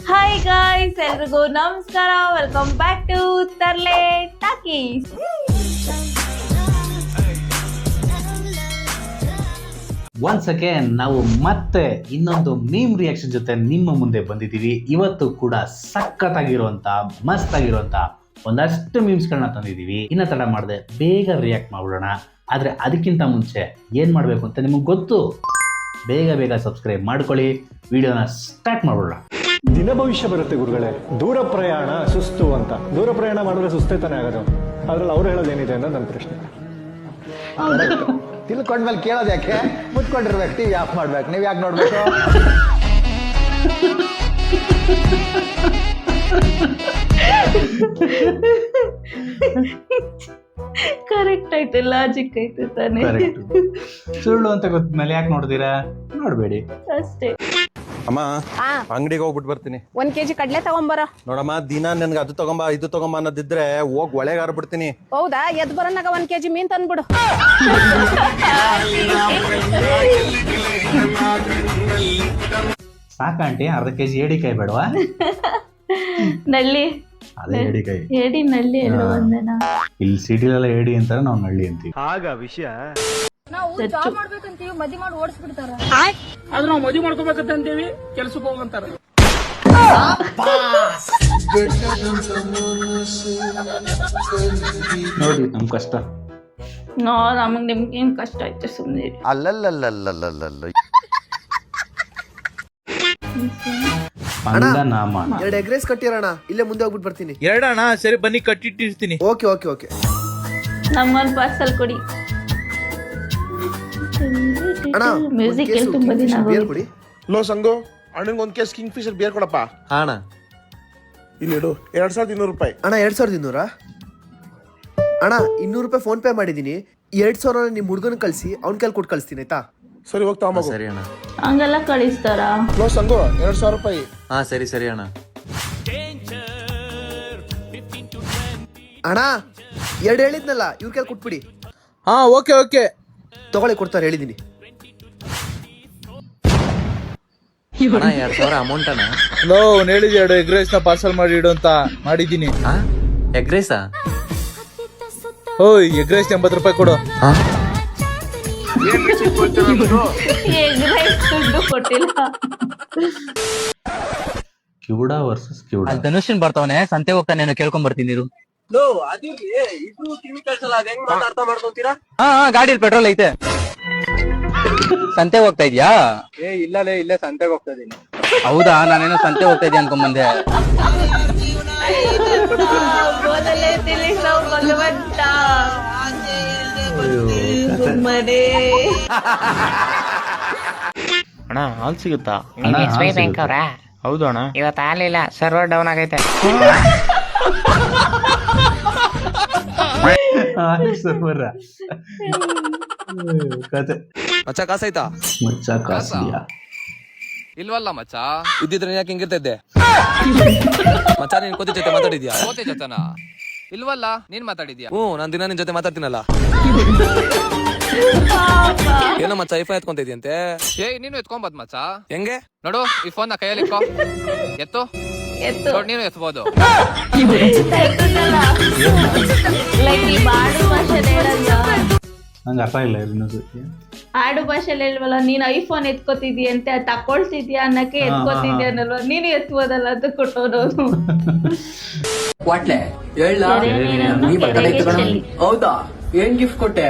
Hi guys, ಎಲ್ರಿಗೂ ನಮಸ್ಕಾರ. Welcome back to Tharle Talkies. Once again ನಾವು ಮತ್ತೆ ಇನ್ನೊಂದು ಮೀಮ್ ರಿಯಾಕ್ಷನ್ ಜೊತೆ ನಿಮ್ಮ ಮುಂದೆ ಬಂದಿದ್ದೀವಿ. ಇವತ್ತು ಕೂಡ ಸಖತ್ತಾಗಿರುವಂತ ಮಸ್ತ್ ಆಗಿರುವಂತ ಒಂದಷ್ಟು ಮೀಮ್ಸ್ಗಳನ್ನ ತಂದಿದ್ದೀವಿ. ಇನ್ನ ತಡ ಮಾಡದೆ ಬೇಗ ರಿಯಾಕ್ಟ್ ಮಾಡ್ಬಿಡೋಣ. ಆದ್ರೆ ಅದಕ್ಕಿಂತ ಮುಂಚೆ ಏನ್ ಮಾಡ್ಬೇಕು ಅಂತ ನಿಮಗೆ ಗೊತ್ತು. ಬೇಗ ಸಬ್ಸ್ಕ್ರೈಬ್ ಮಾಡ್ಕೊಳ್ಳಿ. ವಿಡಿಯೋನ ಸ್ಟಾರ್ಟ್ ಮಾಡ್ಬಿಡೋಣ. ದಿನ ಭವಿಷ್ಯ ಬರುತ್ತೆ ಗುರುಗಳೇ. ದೂರ ಪ್ರಯಾಣ ಸುಸ್ತು ಅಂತ. ದೂರ ಪ್ರಯಾಣ ಮಾಡಿದ್ರೆ ಸುಸ್ತೇ ತಾನೇ ಆಗೋದು. ಅದ್ರಲ್ಲಿ ಅವ್ರು ಹೇಳೋದೇನಿದೆ ಅನ್ನೋದು ನನ್ನ ಪ್ರಶ್ನೆ. ತಿಳ್ಕೊಂಡ್ಮೇಲೆ ಕೇಳೋದು ಯಾಕೆ? ಮುಚ್ಕೊಂಡಿರ್ಬೇಕು, ಟಿವಿ ಆಫ್ ಮಾಡ್ಬೇಕು. ನೀವ್ ಯಾಕೆ ನೋಡ್ಬೇಕು? ಕರೆಕ್ಟ್ ಆಯ್ತು, ಲಾಜಿಕ್ ಆಯ್ತು ತಾನೆ. ಸುಳ್ಳು ಅಂತ ಗೊತ್ತಾದ್ಮೇಲೆ ಯಾಕೆ ನೋಡ್ತೀರಾ? ನೋಡ್ಬೇಡಿ ಅಷ್ಟೇ. ಅಮ್ಮ, ಅಂಗಡಿಗೆ ಹೋಗ್ಬಿಟ್ಟು ಬರ್ತೀನಿ. 1 kg ಕಡ್ಲೆ ತಗೊಂಬರ. ನೋಡಮ್ಮ, ದಿನ ನನ್ಗೆ ಅದು ತಗೊಂಬ ಇದು ತಗೊಂಬ ಅನ್ನೋದಿದ್ರೆ ಹೋಗ್ ಒಳಗೆ ಆರ್ಬಿಡ್ತೀನಿ. ಹೌದಾ? ಎದ್ ಬರೋನಾಗ 1 kg ಮೀನ್ ತಂದ್ಬಿಡು. ಸಾಕಂಟಿ, ಅರ್ಧ ಕೆಜಿ ಏಡಿಕಾಯಿ ಬೇಡವಾ? ನಳ್ಳಿ ಅದೇ ಏಡಿಕಾಯಿ. ಏಡಿ ನಳ್ಳಿ ಎಲ್ಲ ಒಂದೇನಾ? ಇಲ್ಲಿ ಸಿಟಿಲೆಲ್ಲ ಏಡಿ ಅಂತಾರೆ, ನಾವು ನಳ್ಳಿ ಅಂತೀವಿ. ಆಗ ವಿಷಯ ನಾವು ಜಾಬ್ ಮಾಡ್ಬೇಕಂತೀವಿ, ಮದ್ವೆ ಮಾಡಿ ಓಡಿಸ್ಬಿಡ್ತಾರ. ಆದ್ರೆ ನಾವು ಮದುವೆ ಮಾಡ್ಕೋಬೇಕಂತ ಅಂತೀವಿ, ಕೆಲ್ಸಕ್ಕೆ ಹೋಗಂತಾರ. ನೋಡಿ ನಮ್ ಕಷ್ಟ. ನಮಗ್ ನಿಮ್ಗೇನ್ ಕಷ್ಟ ಆಯ್ತು, ಸುಮ್ನೆ ಅಲ್ಲಲ್ಲಲ್ಲಲ್ಲಲ್ಲಲ್ಲ. ಪಂಗನಾಮ. 2 ಎಗ್ ರೈಸ್ ಕಟ್ಟಿರೋಣ. ಇಲ್ಲೇ ಮುಂದೆ ಹೋಗ್ಬಿಟ್ಟು ಬರ್ತೀನಿ. 2 ಅಣ್ಣ, ಸರಿ ಬನ್ನಿ ಕಟ್ಟಿಟ್ಟಿರ್ತೀನಿ. ಓಕೆ. ನಮ್ಗೊಂದು ಪಾರ್ಸಲ್ ಕೊಡಿ. ಮ್ಯೂಸಿಕ್ ಎಲ್ಲಿ ತುಂಬಾ ದಿನ ಕೊಡಿ. ಲೋ ಸಂಗು, ಅಣ್ಣಂಗೆ 1 ಕೇಸ್ ಕಿಂಗ್ ಫಿಶರ್ ಬಿಯರ್ ಕೊಡಪ್ಪ. ಅಣ್ಣ ಇಲ್ಲಿ ಇಡು. 2200 ರೂಪಾಯಿ. ಅಣ್ಣ 2200? ಅಣ್ಣ 200 ರೂಪಾಯಿ ಫೋನ್ ಪೇ ಮಾಡಿದೀನಿ. 2000 ನಿಮ್ ಹುಡುಗನ ಕಳ್ಸಿ, ಅವ್ನ ಕೈಲಿ ಕೊಟ್ಟು ಕಳಿಸ್ತೀನಿ, ಆಯ್ತಾ? ಸರಿ, ಹೋಗ್ತಾ ಮಗು. ಸರಿ ಅಣ್ಣ. ಹಂಗೆಲ್ಲ ಕಳಿಸ್ತಾರ? ಲೋ ಸಂಗು, 2000 ರೂಪಾಯಿ. ಹಾ ಸರಿ ಅಣ್ಣ. ಅಣ್ಣ 2 ಹೇಳಿದ್ನಲ್ಲ, ಇವ್ರ ಕೈಲಿ ಕೊಟ್ಬಿಡಿ. ಹಾ, ಓಕೆ. ತಗೊಳ್ಳಿ, ಕೊಡ್ತಾರೆ, ಹೇಳಿದೀನಿ. ಅಣ್ಣ 2000 ಅಮೌಂಟ್ ಅಣ್ಣ. ಲೋ, ಅವ್ನು ಹೇಳಿದ 2 ಎಗ್ ರೈಸ್ ನ ಪಾರ್ಸಲ್ ಮಾಡಿ ಇಡು ಅಂತ ಮಾಡಿದೀನಿ. ಎಗ್ ರೈಸಾ? ಓಯ್, ಎಗ್ ರೈಸ್ 80 ರೂಪಾಯಿ ಕೊಡು. ಎಗ್ ರೈಸ್ ದುಡ್ಡು ಕೊಟ್ಟಿಲ್ಲ. ಕಿವುಡ ವರ್ಸಸ್ ಕಿವುಡ. ಧನುಷನ್ ಬರ್ತಾವನೆ, ಸಂತೆ ಹೋಗ್ತಾನೆ, ಕೇಳ್ಕೊಂಡ್ ಬರ್ತೀನಿ. ಗಾಡಿಯಲ್ಲಿ ಪೆಟ್ರೋಲ್ ಐತೆ. ಸಂತೆ ಹೋಗ್ತಾ ಇದ್ಯಾ? ಇಲ್ಲೇ ಸಂತೆಗೆ ಹೋಗ್ತಾ ಇದೀನಿ. ಹೌದಾ? ನಾನೇನೋ ಸಂತೆ ಹೋಗ್ತಾ ಇದೀಯ ಅನ್ಕೊಂಡ್ ಬಂದೆ. ಭಗವಂತ ಅಣ್ಣ, ಹಾಲ್ ಸಿಗುತ್ತಾ? ಬ್ಯಾಂಕ್ ಅವ್ರ? ಹೌದು ಅಣ್ಣ. ಇವತ್ತು ಹಾಲಿಲ್ಲ, ಸರ್ವರ್ ಡೌನ್ ಆಗೈತೆ. ಕತೆ ಮಚ್ಚ ಕಾಸಾಯ್ತಾ? ಮಚ್ಚ ಕಾಸಿದ್ಯಾ? ಇಲ್ವಲ್ಲ ಮಚ್ಚ. ಇದ್ದಿದ್ರೆ ಯಾಕೆ ಹಿಂಗಿರ್ತಿದ್ದೆ? ಮಚ್ಚ, ನೀನ್ ಕೋತಿ ಜೊತೆ ಮಾತಾಡಿದ್ಯಾ? ಕೋತಿ ಜೊತೆನ? ಇಲ್ವಲ್ಲ, ನೀನ್ ಮಾತಾಡಿದ್ಯಾ? ನಾನ್ ದಿನ ನಿನ್ ಜೊತೆ ಮಾತಾಡ್ತೀನಲ್ಲ. ಏನೋ ಮಚ್ಚ, ಐಫೋನ್ ಎತ್ಕೊಂತಿದ್ಯಂತೆ. ನೀನು ಎತ್ಕೊಂಬದ್ ಮಚ್ಚ. ಹೆಂಗೆ ನೋಡು, ಈ ಫೋನ್ ನ ಕೈಯಲ್ಲಿ ಎತ್ತು. ನೀನು ಎತ್ಬೋದು. ನಂಗೆ ಅರ್ಥ ಇಲ್ಲ. ಆಡು ಭಾಷೆಲಿ ಹೇಳ್ವಲ್ಲ, ನೀನ್ ಐಫೋನ್ ಎತ್ಕೋತಿದ್ಯಂತೆ, ತಕೊಳ್ತಿದ್ಯಾ ಅನ್ನಕ್ಕೆ ಎತ್ಕೋತಿದ್ಯಾ ಅನ್ನಲ್ವ, ನೀನು ಎತ್ಬೋದಲ್ಲ ಅಂತ ಕೊಟ್ಟೋನು. ಹೌದಾ? ಏನ್ ಗಿಫ್ಟ್ ಕೊಟ್ಟೆ?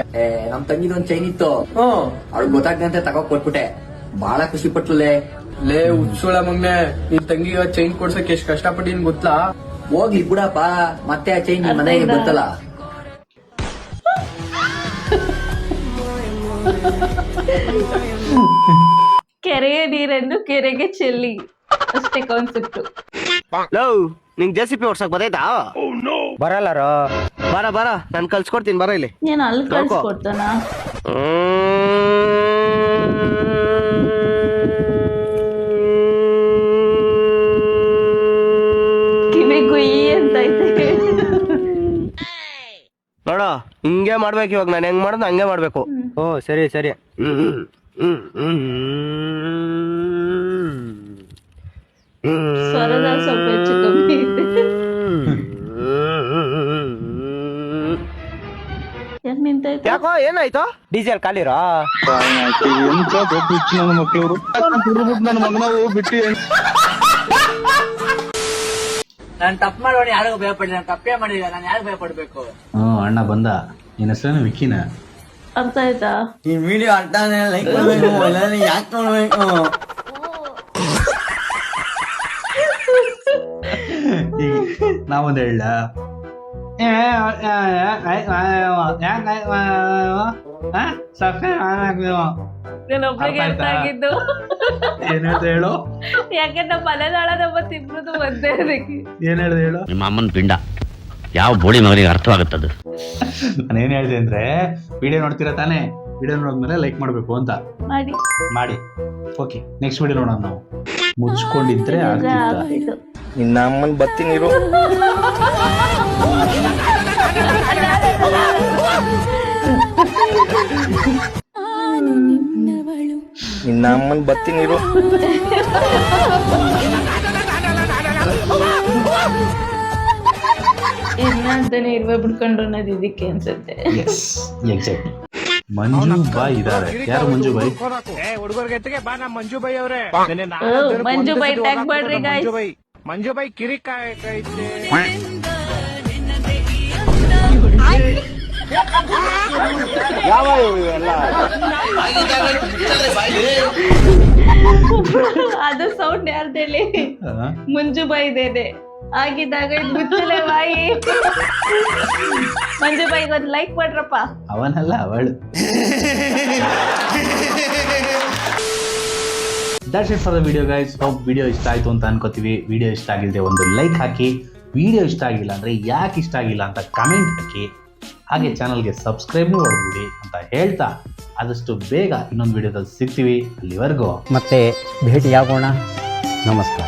ನಮ್ ತಂಗಿದೊಂದ್ ಚೈನ್ ಇತ್ತು, ಅವ್ಳಿಗೆ ಗೊತ್ತಾಗ್ದಂತೆ ತಗೋ ಕೊಟ್ಬಿಟ್ಟೆ. ಬಾಳ ಖುಷಿ ಪಟ್ಲೇ. ಲೇ ಉತ್ಸೋಳ ಮಗ್ನೆ, ನಿನ್ ತಂಗಿಗ ಚೈನ್ ಕೊಡ್ಸಕ್ ಎಷ್ಟ್ ಕಷ್ಟಪಟ್ಟಿನ್ ಗೊತ್ತಾ? ಹೋಗ್ಲಿ ಬಿಡಪ್ಪ, ಮತ್ತೆ ಆ ಚೈನ್ ನಿಮ್ ಮನೆಗೆ ಬಂತಲ್ಲ. ಕೆರೆಯ ನೀರನ್ನು ಕೆರೆಗೆ ಚೆಲ್ಲಿ, ಅಷ್ಟೇ ಕಾನ್ಸೆಪ್ಟ್. ನಿಂಗ್ JCB ಓಡ್ಸಕ್ ಬರೈತಾ? ಬರಲ್ಲಾರೋ? ಬರ ನಾನ್ ಕಲ್ಸ್ಕೊಡ್ತೀನಿ, ಬರ ಇಲ್ಲಿ. ಏನ್ ಅಲ್ಲಿ ಕಳ್ಸ್ಕೊಡ್ತಾನ? ಕಿವಿ ಗುಯ್ಯಿ ಅಂತ ಐತೆ. ನೋಡ, ಹಿಂಗೆ ಮಾಡ್ಬೇಕು. ಇವಾಗ ನಾನು ಹೆಂಗ್ ಮಾಡೋದು ಹಂಗೆ ಮಾಡ್ಬೇಕು. ಓ ಸರಿ ಸರಿ. ಸ್ವರದ ಸ್ವಲ್ಪ ಹೆಚ್ಚು ಕಮ್ಮಿ ಇದೆ. ಯಾಕೆ ನಿಂತಾಯ್ತು? ಯಾಕೋ ಏನಾಯ್ತು? ಡೀಸೆಲ್ ಖಾಲಿರಾ? ನಾನು ತಪ್ಪು ಮಾಡೋಣ, ಯಾರಿಗೂ ಭಯಪಡಿಲ್ಲ. ನಾನು ತಪ್ಪೇ ಮಾಡಿಲ್ಲ, ನಾನು ಯಾರು ಭಯಪಡ್ಬೇಕು? ಅಣ್ಣ ಬಂದ. ನಿನ್ನ ಹೆಸರೇನು ವಿಕಿನ? ಅರ್ಥ ಆಯ್ತಾ? ಈ ವಿಡಿಯೋ ಅರ್ಥ ಲೈಕ್ ಮಾಡ್ಬೇಕು, ಯಾಕೆ ನೋಡ್ಬೇಕು? ಈಗ ನಾವೊಂದು ಹೇಳ ನಾನೊಬ್ಳಿಗೆ ಅರ್ಥ ಆಗಿದ್ದು. ಏನ್ ಹೇಳು? ಯಾಕೆ ನಮ್ಮ ಮಲೆನಾಳ ನಮ್ಮ ತಿಬ್ರದು ಒಂದೇ ಅದಕ್ಕೆ. ಏನ್ ಹೇಳ್ದೆ ಹೇಳು? ನಿಮ್ಮ ಅಮ್ಮನ ಪಿಂಡ ಯಾವ ಬೋಳಿ ಮಗನಿಗೆ ಅರ್ಥವಾಗುತ್ತದು. ನಾನೇನ್ ಹೇಳ್ದೆ ಅಂದ್ರೆ, ವಿಡಿಯೋ ನೋಡ್ತೀರಾ ತಾನೇ? ವಿಡಿಯೋ ನೋಡಿದ್ಮೇಲೆ ಲೈಕ್ ಮಾಡ್ಬೇಕು ಅಂತ ಮಾಡಿ. ಓಕೆ, ನೆಕ್ಸ್ಟ್ ವಿಡಿಯೋ ನೋಡೋಣ ನಾವು. ಮುಚ್ಕೊಂಡಿದ್ರೆ ಆಗ್ತಿತ್ತ. ನಿನ್ನ ಅಮ್ಮನ್ ಬರ್ತೀನಿ ಇರು. ನಿನ್ನ ಅಮ್ಮನ್ ಬರ್ತೀನಿ ಇರು. ಇಲ್ಲಂತಾನೆ ಇರುವೆ ಬಿಡ್ಕೊಂಡ್ರು ಅನ್ನೋದು ಇದಕ್ಕೆ ಅನ್ಸುತ್ತೆ. ಎಕ್ಸಾಕ್ಟ್ಲಿ. ಮಂಜು ಬಾಯ್ ಇದಾರೆ. ಯಾರು ಮಂಜು ಬಾಯ್? ಮಂಜು ಬೈ ಅವರೇ, ಮಂಜು ಬೈ ಟ್ಯಾಗ್ ಮಾಡ್ರಿ ಗಾಯ್ಸ್. ಮಂಜು ಬೈ ಕಿರಿಕ್ ಅದು ಸೌಂಡ್ ಯಾರ್ದೇಳಿ? ಮಂಜು ಬೈ ಇದೇನೆ ಆಗಿದ್ದಾಗ ಇದು ಮುಚ್ಚಲೆ ಬಾಯಿ. ಮಂಜು ಬಾಯಿಗೆ ಒಂದು ಲೈಕ್ ಮಾಡ್ರಪ್ಪ. ಅವನಲ್ಲ, ಅವಳು. That's it for the video guys. Hope video ಇಷ್ಟ ಆಯ್ತು ಅಂತ ಅನ್ಕೋತೀವಿ. ವಿಡಿಯೋ ಇಷ್ಟ ಆಗಿದ್ರೆ ಒಂದು ಲೈಕ್ ಹಾಕಿ. ವಿಡಿಯೋ ಇಷ್ಟ ಆಗಿಲ್ಲ ಅಂದ್ರೆ ಯಾಕೆ ಇಷ್ಟ ಆಗಿಲ್ಲ ಅಂತ ಕಮೆಂಟ್ ಹಾಕಿ. ಹಾಗೆ ಚಾನಲ್ಗೆ ಸಬ್ಸ್ಕ್ರೈಬ್ ಹೊಡೆದ್ಬಿಡಿ ಅಂತ ಹೇಳ್ತಾ, ಆದಷ್ಟು ಬೇಗ ಇನ್ನೊಂದು ವಿಡಿಯೋದಲ್ಲಿ ಸಿಗ್ತೀವಿ. ಅಲ್ಲಿವರೆಗೂ ಮತ್ತೆ ಭೇಟಿಯಾಗೋಣ. ನಮಸ್ಕಾರ.